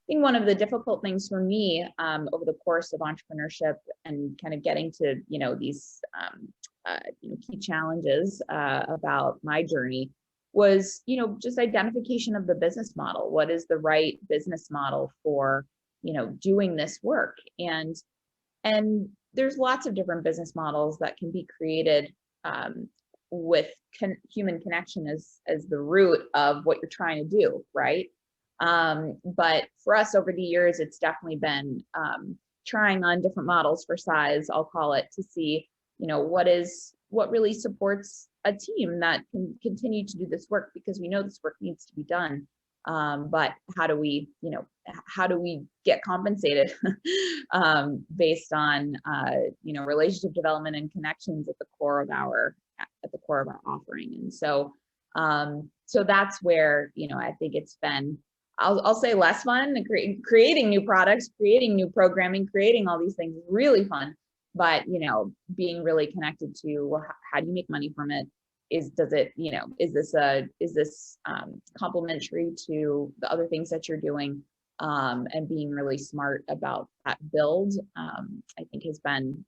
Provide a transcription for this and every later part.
think one of the difficult things for me over the course of entrepreneurship and kind of getting to, these key challenges about my journey was, just identification of the business model. What is the right business model for, doing this work? And there's lots of different business models that can be created with human connection as the root of what you're trying to do, right? But for us over the years, it's definitely been trying on different models for size, I'll call it, to see, what really supports a team that can continue to do this work, because we know this work needs to be done. But how do we get compensated based on, relationship development and connections at the core of our offering. And so that's where, I think it's been, I'll say less fun. Creating new products, creating new programming, creating all these things is really fun. But, being really connected to, well, how do you make money from it? Is this complementary to the other things that you're doing? And being really smart about that build, I think has been,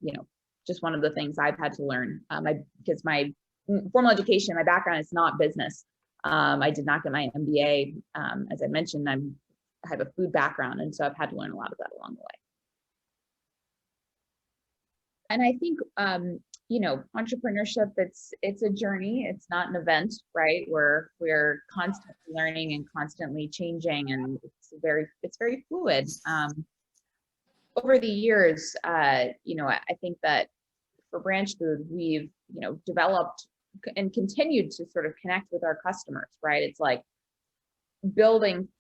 just one of the things I've had to learn. Because my formal education, my background is not business. I did not get my MBA. As I mentioned, I have a food background, and so I've had to learn a lot of that along the way. And I think, entrepreneurship, it's a journey. It's not an event, right? We're constantly learning and constantly changing, and it's very fluid. Over the years, I think that for Branchfood, we've, developed and continued to sort of connect with our customers, right? It's like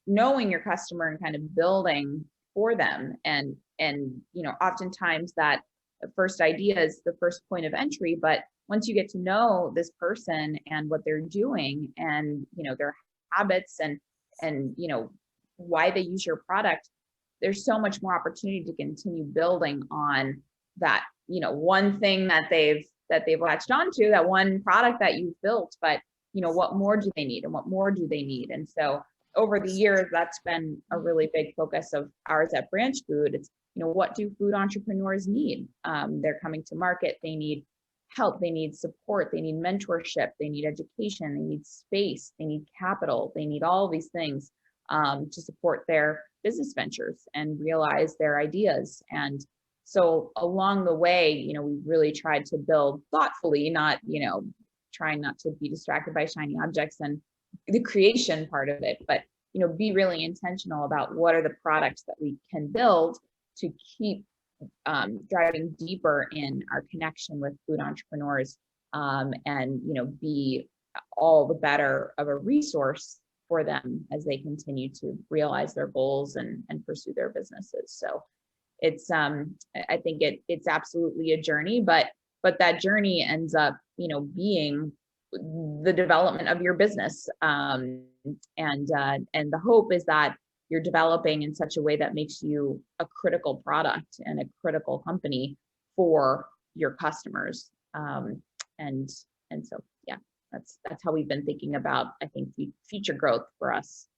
knowing your customer and kind of building for them. And oftentimes that first idea is the first point of entry, but once you get to know this person and what they're doing and, their habits and, why they use your product, there's so much more opportunity to continue building on that, one thing that they've latched onto, that one product that you've built, but, what more do they need and what more do they need? And so over the years, that's been a really big focus of ours at Branchfood. It's, what do food entrepreneurs need? They're coming to market. They need help. They need support. They need mentorship. They need education. They need space. They need capital. They need all these things to support their business ventures and realize their ideas. And so along the way, we really tried to build thoughtfully, not, trying not to be distracted by shiny objects and the creation part of it, but, be really intentional about what are the products that we can build to keep driving deeper in our connection with food entrepreneurs, and be all the better of a resource for them as they continue to realize their goals and pursue their businesses. So it's I think it's absolutely a journey, but that journey ends up being the development of your business, and the hope is that you're developing in such a way that makes you a critical product and a critical company for your customers. And so, yeah, that's how we've been thinking about, I think, future growth for us.